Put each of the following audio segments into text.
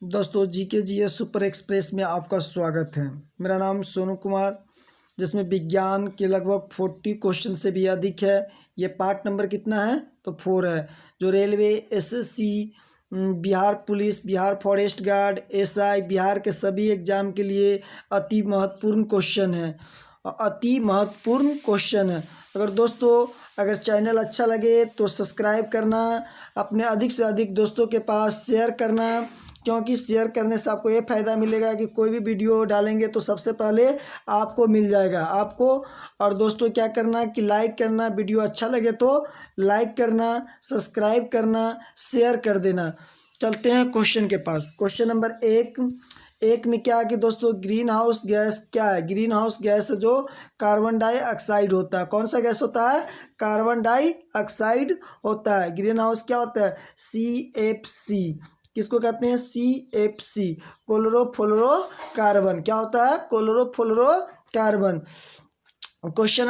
दोस्तों GK GS super express में आपका स्वागत है। मेरा नाम सोनू कुमार, जिसमें विज्ञान के लगभग 40 क्वेश्चन से भी अधिक है। ये पार्ट नंबर कितना है? तो 4 है। जो railway, SSC, Bihar police, Bihar forest guard, SI, Bihar के सभी एग्जाम के लिए अति महत्वपूर्ण क्वेश्चन है। अति महत्वपूर्ण क्वेश्चन है। अगर चैनल अच्छा लगे तो सब्सक्राइब करना, अपने अधिक से अधिक दोस्तों के पास शेयर करना, क्योंकि शेयर करने से आपको ये फ़ायदा मिलेगा कि कोई भी वीडियो डालेंगे तो सबसे पहले आपको मिल जाएगा आपको। और दोस्तों क्या करना कि लाइक करना, वीडियो अच्छा लगे तो लाइक करना, सब्सक्राइब करना, शेयर कर देना। चलते हैं क्वेश्चन के पास। क्वेश्चन नंबर एक में क्या है कि दोस्तों ग्रीन हाउस गैस क्या है? ग्रीन हाउस गैस जो कार्बन डाइऑक्साइड होता है। कौन सा गैस होता है? कार्बन डाइऑक्साइड होता है। ग्रीन हाउस क्या होता है? CFC। किसको कहते हैं? CFC, chlorofluorocarbon. क्या होता है? क्लोरोफ्लोरोकार्बन। क्वेश्चन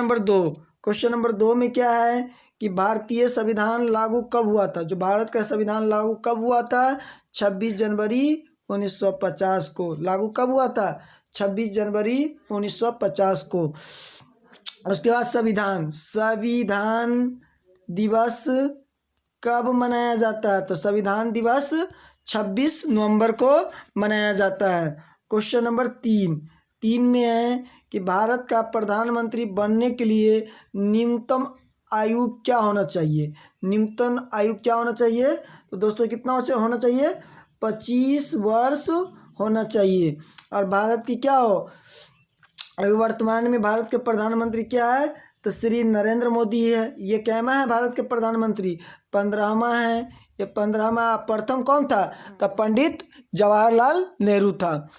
नंबर दो में क्या है कि भारतीय संविधान लागू कब हुआ था? जो भारत का संविधान लागू कब हुआ था? 26 जनवरी 1950 को। लागू कब हुआ था? 26 जनवरी 1950 को। उसके बाद संविधान दिवस कब मनाया जाता है? तो संविधान दिवस 26 नवंबर को मनाया जाता है। क्वेश्चन नंबर तीन में है कि भारत का प्रधानमंत्री बनने के लिए न्यूनतम आयु क्या होना चाहिए? न्यूनतम आयु क्या होना चाहिए? तो दोस्तों कितना होना चाहिए? 25 वर्ष होना चाहिए। और भारत की क्या हो? अभी वर्तमान में भारत के प्रधानमंत्री क्या है? तो श्री नरेंद्र मोदी है। ये कैमा है भारत के प्रधानमंत्री? 15वां है। ये 15वां। प्रथम कौन था? तो पंडित जवाहरलाल नेहरू था।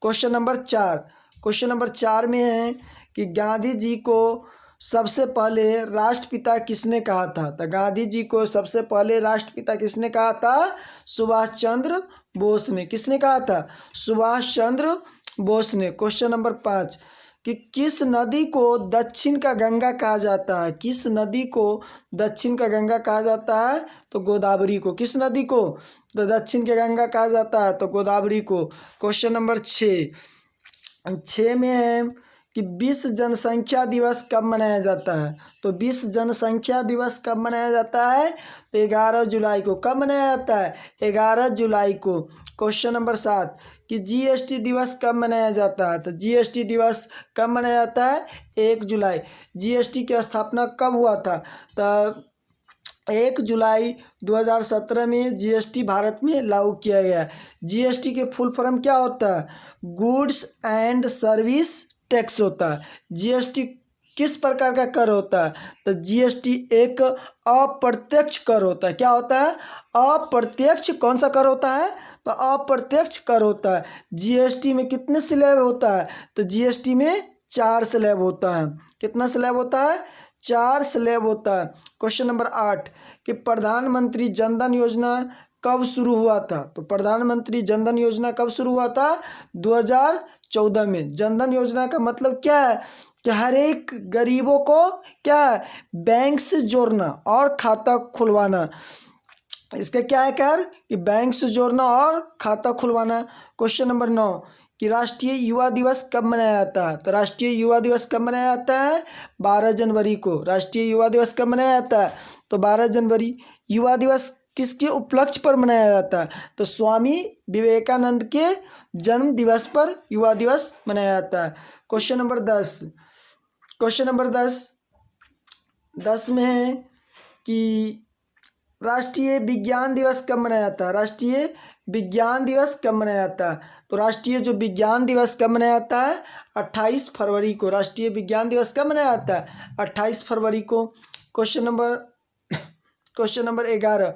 क्वेश्चन नंबर चार में है कि गांधी जी को सबसे पहले राष्ट्रपिता किसने कहा था? तो गांधी जी को सबसे पहले राष्ट्रपिता किसने कहा था? सुभाष चंद्र बोस ने। किसने कहा था? सुभाष चंद्र बोस ने। क्वेश्चन नंबर 5 कि किस नदी को दक्षिण का गंगा कहा जाता है? किस नदी को दक्षिण का गंगा कहा जाता है? तो गोदावरी को। किस नदी को तो दक्षिण का गंगा कहा जाता है? तो गोदावरी को। क्वेश्चन नंबर 6 में है कि विश्व जनसंख्या दिवस कब मनाया जाता है? तो विश्व जनसंख्या दिवस कब मनाया जाता है? तो 11 जुलाई को। कब मनाया जाता है? 11 जुलाई को। क्वेश्चन नंबर 7 कि जीएसटी दिवस कब मनाया जाता है? तो जीएसटी दिवस कब मनाया जाता है? 1 जुलाई। जीएसटी की स्थापना कब हुआ था? तो 1 जुलाई 2017 में जीएसटी भारत में लागू किया गया। जीएसटी के फुल फॉर्म क्या होता है? गुड्स एंड सर्विस टैक्स होता है। जीएसटी किस प्रकार का कर होता है? तो जीएसटी एक अप्रत्यक्ष कर होता है। क्या होता है? अप्रत्यक्ष। कौन सा कर होता है? तो अप्रत्यक्ष कर होता है। जीएसटी में कितने स्लैब होता है? तो जीएसटी में 4 स्लैब होता है। कितना स्लैब होता है? 4 स्लैब होता है। क्वेश्चन नंबर 8 कि प्रधानमंत्री जनधन योजना कब शुरू हुआ था? तो प्रधानमंत्री जनधन योजना कब शुरू हुआ था? 2014 में। जनधन योजना का मतलब क्या है? कि हर एक गरीबों को क्या है? बैंक से जोड़ना और खाता खुलवाना। इसका क्या है कर कि बैंक से जोड़ना और खाता खुलवाना। क्वेश्चन नंबर 9 कि राष्ट्रीय युवा दिवस कब मनाया जाता है? तो राष्ट्रीय युवा दिवस कब मनाया जाता है? 12 जनवरी को। राष्ट्रीय युवा दिवस कब मनाया जाता है? तो 12 जनवरी। युवा दिवस किसके उपलक्ष्य पर मनाया जाता है? तो स्वामी विवेकानंद के जन्म दिवस पर युवा दिवस मनाया जाता है। क्वेश्चन नंबर 10 में है कि राष्ट्रीय विज्ञान दिवस कब मनाया जाता है? राष्ट्रीय विज्ञान दिवस कब मनाया जाता है? तो राष्ट्रीय जो विज्ञान दिवस कब मनाया जाता है? 28 फरवरी को। राष्ट्रीय विज्ञान दिवस कब मनाया जाता है? 28 फरवरी को। क्वेश्चन नंबर 11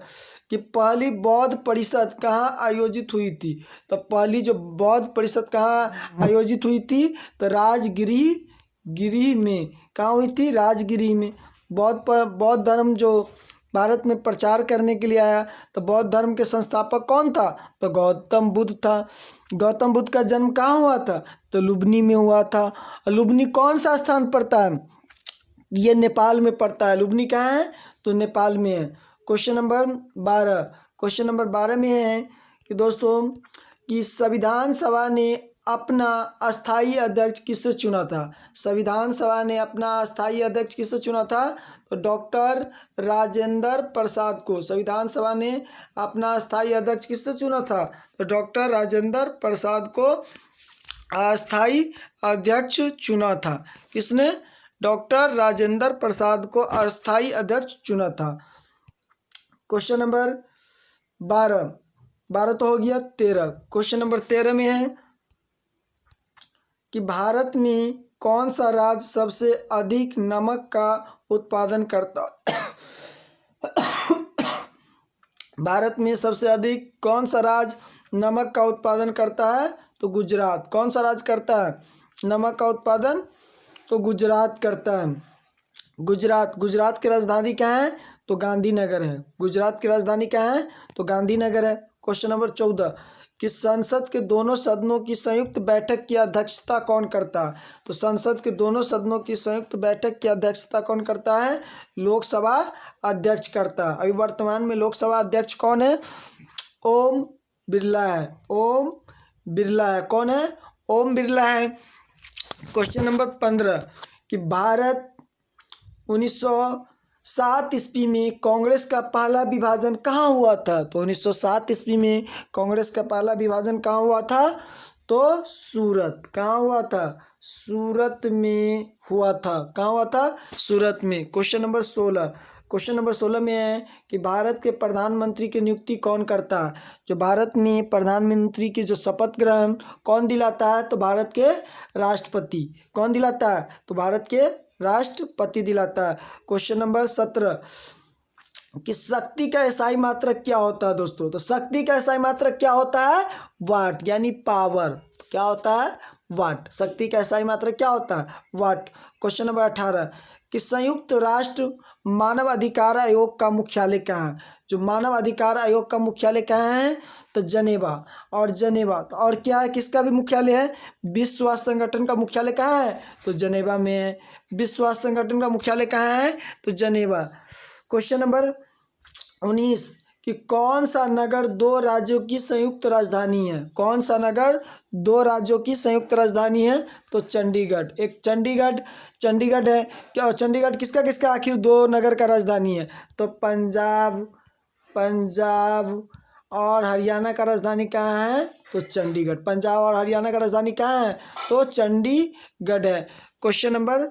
कि पहली बौद्ध परिषद कहाँ आयोजित हुई थी? तो पहली जो बौद्ध परिषद कहाँ आयोजित हुई थी? तो राजगिरी में। कहाँ हुई थी? राजगिरी में। बौद्ध धर्म जो भारत में प्रचार करने के लिए आया, तो बौद्ध धर्म के संस्थापक कौन था? तो गौतम बुद्ध था। गौतम बुद्ध का जन्म कहाँ हुआ था? तो लुम्बिनी में हुआ था। लुम्बिनी कौन सा स्थान पड़ता है? ये नेपाल में पड़ता है। लुम्बिनी कहाँ है? तो नेपाल में है। क्वेश्चन नंबर 12 में है कि दोस्तों कि संविधान सभा ने अपना अस्थाई अध्यक्ष किससे चुना था? संविधान सभा ने अपना अस्थाई अध्यक्ष किससे चुना था? तो डॉक्टर राजेंद्र प्रसाद को। संविधान सभा ने अपना अस्थाई अध्यक्ष किससे चुना था? तो डॉक्टर राजेंद्र प्रसाद को अस्थाई अध्यक्ष चुना था। किसने? डॉक्टर राजेंद्र प्रसाद को अस्थाई अध्यक्ष चुना था। क्वेश्चन नंबर 12 तो हो गया। 13 क्वेश्चन नंबर 13 में है कि भारत में कौन सा राज्य सबसे अधिक नमक का उत्पादन करता भारत में सबसे अधिक कौन सा राज्य नमक का उत्पादन करता है? तो गुजरात। कौन सा राज्य करता है नमक का उत्पादन? तो गुजरात करता है। गुजरात की राजधानी क्या है? तो गांधीनगर है। गुजरात की राजधानी क्या है? तो गांधीनगर है। क्वेश्चन नंबर 14 कि संसद के दोनों सदनों की संयुक्त बैठक की अध्यक्षता कौन करता है? तो संसद के दोनों सदनों की संयुक्त बैठक की अध्यक्षता कौन करता है? लोकसभा अध्यक्ष करता है। अभी वर्तमान में लोकसभा अध्यक्ष कौन है? ओम बिरला है। ओम बिरला है। कौन है? ओम बिरला है। क्वेश्चन नंबर 15 कि भारत 1907 ईस्वी में कांग्रेस का पहला विभाजन कहाँ हुआ था? तो 1907 ईस्वी में कांग्रेस का पहला विभाजन कहाँ हुआ था? तो सूरत। कहाँ हुआ था? सूरत में हुआ था। कहाँ हुआ था? सूरत में। क्वेश्चन नंबर 16 में है कि भारत के प्रधानमंत्री की नियुक्ति कौन करता है? जो भारत में प्रधानमंत्री की जो शपथ ग्रहण कौन दिलाता है? तो भारत के राष्ट्रपति। कौन दिलाता है? तो भारत के राष्ट्रपति दिलाता है। क्वेश्चन नंबर 17 कि शक्ति का एसआई मात्रक क्या होता है दोस्तों? तो शक्ति का एसआई मात्रक क्या होता है? वाट, यानी पावर। क्या होता है? वाट। शक्ति का एसआई मात्रक क्या होता है? वाट। क्वेश्चन नंबर 18 कि संयुक्त राष्ट्र मानव अधिकार आयोग का मुख्यालय कहाँ है? जो मानव अधिकार आयोग का मुख्यालय कहाँ है? तो जनेवा। और क्या है? किसका भी मुख्यालय है? विश्व स्वास्थ्य संगठन का मुख्यालय कहाँ है? तो जनेवा में है। विश्व स्वास्थ्य संगठन का मुख्यालय कहाँ है? तो जनेवा। क्वेश्चन नंबर 19 कि कौन सा नगर 2 राज्यों की संयुक्त राजधानी है? कौन सा नगर 2 राज्यों की संयुक्त राजधानी है? तो चंडीगढ़। एक चंडीगढ़ है। क्या चंडीगढ़ किसका आखिर 2 नगर का राजधानी है? तो पंजाब और हरियाणा का राजधानी कहाँ है? तो चंडीगढ़। पंजाब और हरियाणा का राजधानी कहाँ है? तो चंडीगढ़ है। क्वेश्चन नंबर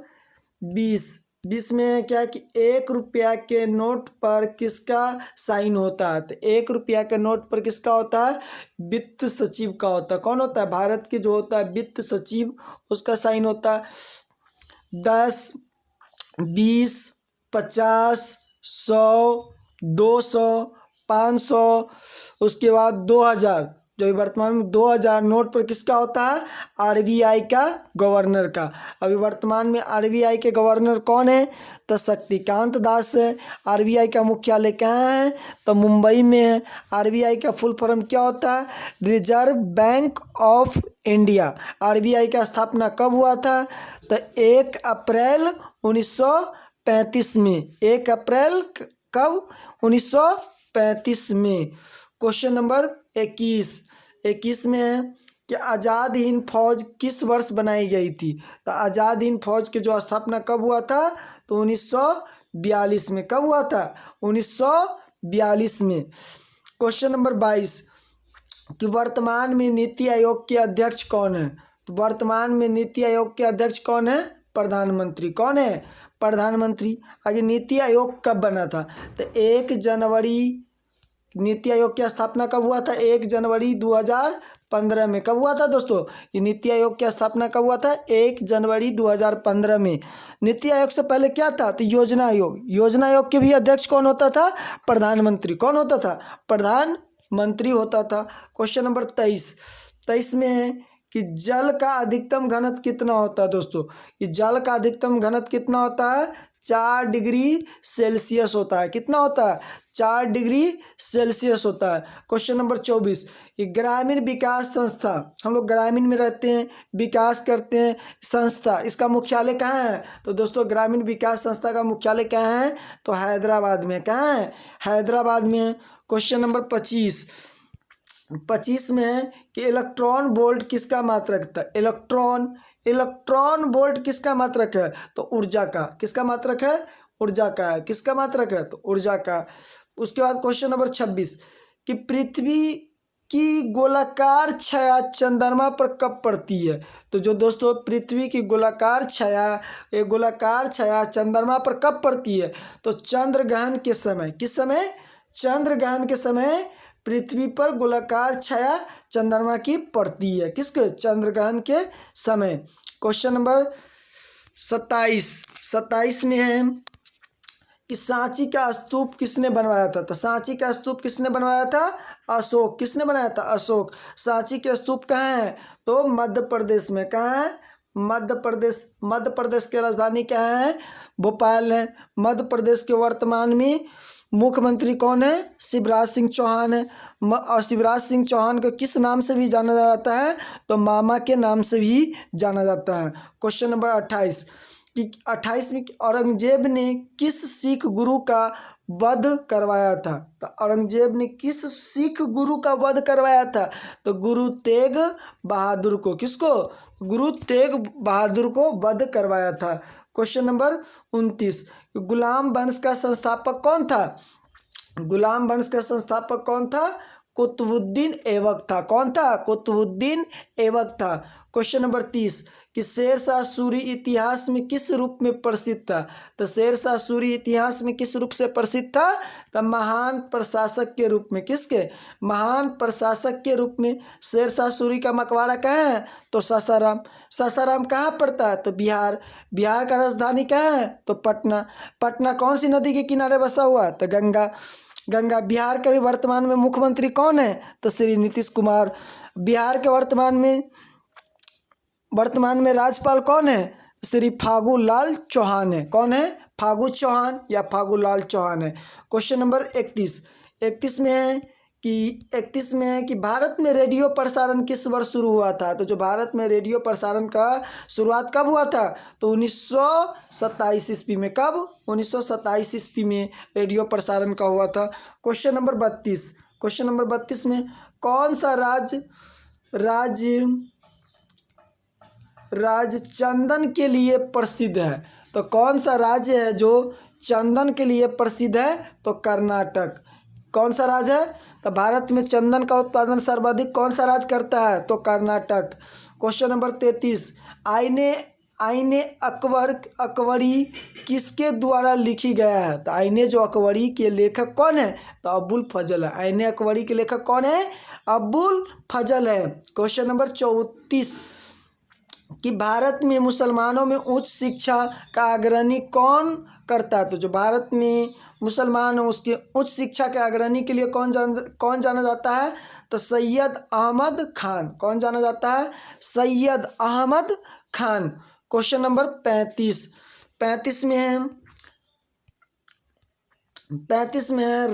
20 में क्या है कि 1 रुपया के नोट पर किसका साइन होता है? तो 1 रुपया के नोट पर किसका होता है? वित्त सचिव का होता है। कौन होता है? भारत के जो होता है वित्त सचिव, उसका साइन होता है। 10, 20, 50, 100, 200, 500, उसके बाद 2000। जो वर्तमान में 2000 नोट पर किसका होता है? आरबीआई का, गवर्नर का। अभी वर्तमान में आरबीआई के गवर्नर कौन है? तो शक्तिकांत दास है। आरबीआई का मुख्यालय कहाँ है? तो मुंबई में है। आरबीआई का फुल फॉर्म क्या होता है? Reserve bank of India. RBI का स्थापना कब हुआ था? तो 1 अप्रैल 1935 में। 1 अप्रैल कब? 1935 में। क्वेश्चन नंबर 21 में है कि आज़ाद हिंद फौज किस वर्ष बनाई गई थी? तो आज़ाद हिंद फौज की जो स्थापना कब हुआ था? तो 1942 में। कब हुआ था? 1942 में। क्वेश्चन नंबर 22 कि वर्तमान में नीति आयोग के अध्यक्ष कौन है? तो वर्तमान में नीति आयोग के अध्यक्ष कौन है? प्रधानमंत्री। कौन है? प्रधानमंत्री। आगे नीति आयोग कब बना था? तो 1 जनवरी। नीति आयोग की स्थापना कब हुआ था? 1 जनवरी 2015 में। कब हुआ था दोस्तों? ये नीति आयोग की स्थापना कब हुआ था? 1 जनवरी 2015 में। नीति आयोग से पहले क्या था? तो योजना आयोग। योजना आयोग के भी अध्यक्ष कौन होता था? प्रधानमंत्री। कौन होता था? प्रधानमंत्री होता था। क्वेश्चन नंबर 23 में है कि जल का अधिकतम घनत्व कितना होता है दोस्तों? ये जल का अधिकतम घनत्व कितना होता है? 4 डिग्री सेल्सियस होता है। कितना होता है? 4 डिग्री सेल्सियस होता है। क्वेश्चन नंबर 24 कि ग्रामीण विकास संस्था, हम लोग ग्रामीण में रहते हैं, विकास करते हैं, संस्था, इसका मुख्यालय कहाँ है? तो दोस्तों ग्रामीण विकास संस्था का मुख्यालय कहाँ है? तो हैदराबाद में। कहाँ है? हैदराबाद में। क्वेश्चन नंबर 25 25 में है कि इलेक्ट्रॉन वोल्ट किसका मात्रक था। इलेक्ट्रॉन वोल्ट किसका मात्रक है, तो ऊर्जा का। किसका मात्रक है, ऊर्जा का है। किसका मात्रक है, तो ऊर्जा का। उसके बाद क्वेश्चन नंबर 26 कि पृथ्वी की गोलाकार छाया चंद्रमा पर कब पड़ती है। तो जो दोस्तों पृथ्वी की गोलाकार छाया, ये गोलाकार छाया चंद्रमा पर कब पड़ती है, तो चंद्र ग्रहण के समय। किस समय, चंद्र ग्रहण के समय पृथ्वी पर गोलाकार छाया चंद्रमा की पड़ती है। किसके, चंद्र ग्रहण के समय। क्वेश्चन नंबर 27 में है कि सांची का स्तूप किसने बनवाया था। तो सांची का स्तूप किसने बनवाया था, अशोक। किसने बनाया था, अशोक। सांची के स्तूप कहाँ है, तो मध्य प्रदेश में। कहाँ है, मध्य प्रदेश। मध्य प्रदेश की राजधानी क्या है, भोपाल है। मध्य प्रदेश के वर्तमान में मुख्यमंत्री कौन है, शिवराज सिंह चौहान है। और शिवराज सिंह चौहान को किस नाम से भी जाना जाता है, तो मामा के नाम से भी जाना जाता है। क्वेश्चन नंबर 28 कि 28 में औरंगजेब ने किस सिख गुरु का वध करवाया था। तो औरंगजेब ने किस सिख गुरु का वध करवाया था, तो गुरु तेग बहादुर को। किसको, गुरु तेग बहादुर को वध करवाया था। क्वेश्चन नंबर 29 गुलाम वंश का संस्थापक कौन था। गुलाम वंश का संस्थापक कौन था, कुतुबुद्दीन ऐबक था। कौन था, कुतुबुद्दीन ऐबक था। क्वेश्चन नंबर 30 कि शेरशाह सूरी इतिहास में किस रूप में प्रसिद्ध था। तो शेरशाह सूरी इतिहास में किस रूप से प्रसिद्ध था, तो महान प्रशासक के रूप में। किसके, महान प्रशासक के रूप में शेरशाह सूरी का मकबरा कहाँ है, तो सासाराम। सासाराम कहाँ पड़ता है, तो बिहार। बिहार का राजधानी कहाँ है, तो पटना। पटना कौन सी नदी के किनारे बसा हुआ है, तो गंगा। गंगा। बिहार के भी वर्तमान में मुख्यमंत्री कौन है, तो श्री नीतीश कुमार। बिहार के वर्तमान में राज्यपाल कौन है, श्री फागू लाल चौहान है। कौन है, फागू चौहान या फागू लाल चौहान है। क्वेश्चन नंबर 31 में है कि भारत में रेडियो प्रसारण किस वर्ष शुरू हुआ था। तो जो भारत में रेडियो प्रसारण का शुरुआत कब हुआ था, तो 1927 ईस्वी में। कब, 1927 ईस्वी में रेडियो प्रसारण का हुआ था। क्वेश्चन नंबर 32 में कौन सा राज्य चंदन के लिए प्रसिद्ध है। तो कौन सा राज्य है जो चंदन के लिए प्रसिद्ध है, तो कर्नाटक। कौन सा राज्य है, तो भारत में चंदन का उत्पादन सर्वाधिक कौन सा राज्य करता है, तो कर्नाटक। क्वेश्चन नंबर 33 आईने अकबरी किसके द्वारा लिखी गया है। तो आईने जो अकबरी के लेखक कौन है, तो अबुल फजल है। आईने अकबरी के लेखक कौन है, अबुल फजल है। क्वेश्चन नंबर 34 कि भारत में मुसलमानों में उच्च शिक्षा का अग्रणी कौन करता है। तो जो भारत में मुसलमान है उसके उच्च शिक्षा के अग्रणी के लिए कौन जाना जाता है, तो सैयद अहमद खान। कौन जाना जाता है, सैयद अहमद खान। क्वेश्चन नंबर 35 में है 35 में है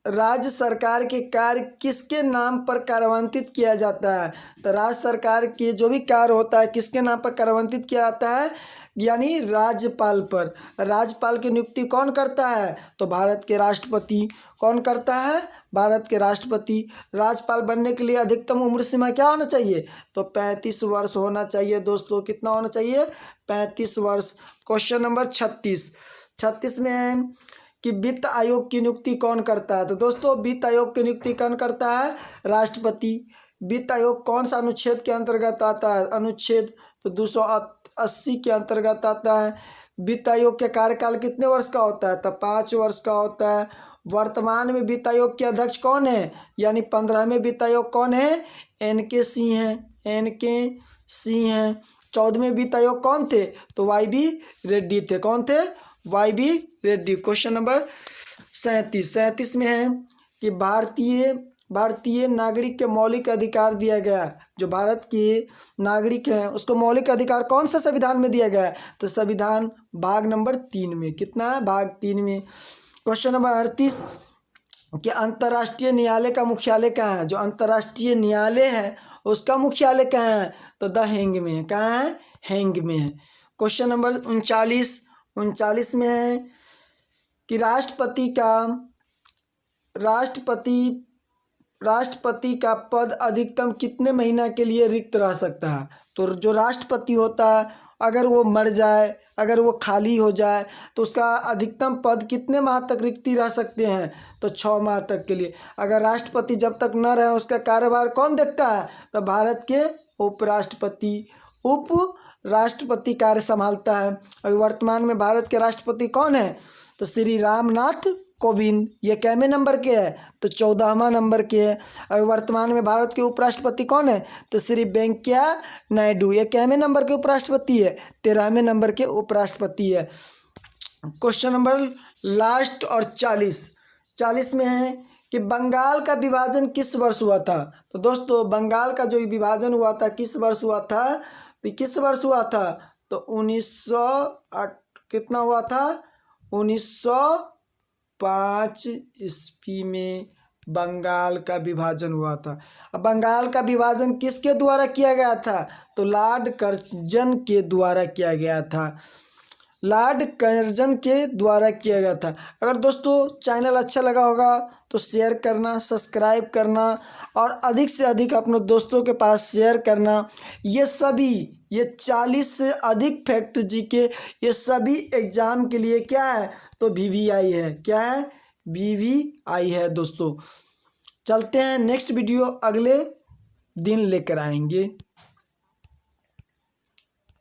राज्य सरकार के कार्य किसके नाम पर कार्यान्वित किया जाता है। तो राज्य सरकार के जो भी कार्य होता है किसके नाम पर कार्यान्वित किया जाता है, यानी राज्यपाल पर। राज्यपाल की नियुक्ति कौन करता है, तो भारत के राष्ट्रपति। कौन करता है, भारत के राष्ट्रपति। राज्यपाल बनने के लिए अधिकतम उम्र सीमा क्या होना चाहिए, तो 35 वर्ष होना चाहिए दोस्तों। कितना होना चाहिए, 35 वर्ष। क्वेश्चन नंबर 36 में है कि वित्त आयोग की नियुक्ति कौन करता है। तो दोस्तों वित्त आयोग की नियुक्ति कौन करता है, राष्ट्रपति। वित्त आयोग कौन सा अनुच्छेद के अंतर्गत आता है, अनुच्छेद तो 280 के अंतर्गत आता है। वित्त आयोग के कार्यकाल कितने वर्ष का होता है, तो 5 वर्ष का होता है। वर्तमान में वित्त आयोग के अध्यक्ष कौन है, यानी 15वें वित्त आयोग कौन है, NK सिंह हैं। 14वें वित्त आयोग कौन थे, तो YB रेड्डी थे। कौन थे, YB रेड्डी। क्वेश्चन नंबर 37 में है कि भारतीय नागरिक के मौलिक अधिकार दिया गया है। जो भारत के नागरिक हैं उसको मौलिक अधिकार कौन सा संविधान में दिया गया है, तो संविधान भाग नंबर 3 में। कितना है, भाग 3 में। क्वेश्चन नंबर 38 कि अंतर्राष्ट्रीय न्यायालय का मुख्यालय कहाँ है। जो अंतर्राष्ट्रीय न्यायालय है उसका मुख्यालय कहाँ है, तो द हेंग में है। कहाँ है, हेंग में है। क्वेश्चन नंबर 39 में है कि राष्ट्रपति राष्ट्रपति का पद अधिकतम कितने महीना के लिए रिक्त रह सकता है? तो जो राष्ट्रपति होता है, अगर वो मर जाए, अगर वो खाली हो जाए, तो उसका अधिकतम पद कितने माह तक रिक्ति रह सकते हैं? तो 6 माह तक के लिए। अगर राष्ट्रपति जब तक न रहे, उसका कार्यभार कौन देखता है? तो भारत के उपराष्ट्रपति राष्ट्रपति कार्य संभालता है। अभी वर्तमान में भारत के राष्ट्रपति कौन है? तो श्री रामनाथ कोविंद। ये कैमे नंबर के है? तो 14वां नंबर के है। अभी वर्तमान में भारत के उपराष्ट्रपति कौन है? तो श्री वेंकैया नायडू। ये कैमे नंबर के उपराष्ट्रपति है? 13वें नंबर के उपराष्ट्रपति है। क्वेश्चन नंबर लास्ट और 40 में है कि बंगाल का विभाजन किस वर्ष हुआ था? तो दोस्तों, बंगाल का जो विभाजन हुआ था किस वर्ष हुआ था? तो किस वर्ष हुआ था? तो 1908 कितना हुआ था? 1905 ईस्वी में बंगाल का विभाजन हुआ था। अब बंगाल का विभाजन किसके द्वारा किया गया था? तो लॉर्ड कर्जन के द्वारा किया गया था। लॉर्ड कर्जन के द्वारा किया गया था। अगर दोस्तों चैनल अच्छा लगा होगा तो शेयर करना, सब्सक्राइब करना और अधिक से अधिक अपने दोस्तों के पास शेयर करना। ये 40 से अधिक फैक्ट जीके ये सभी एग्जाम के लिए क्या है? तो VVI है। क्या है? VVI है दोस्तों। चलते हैं, नेक्स्ट वीडियो अगले दिन लेकर आएंगे।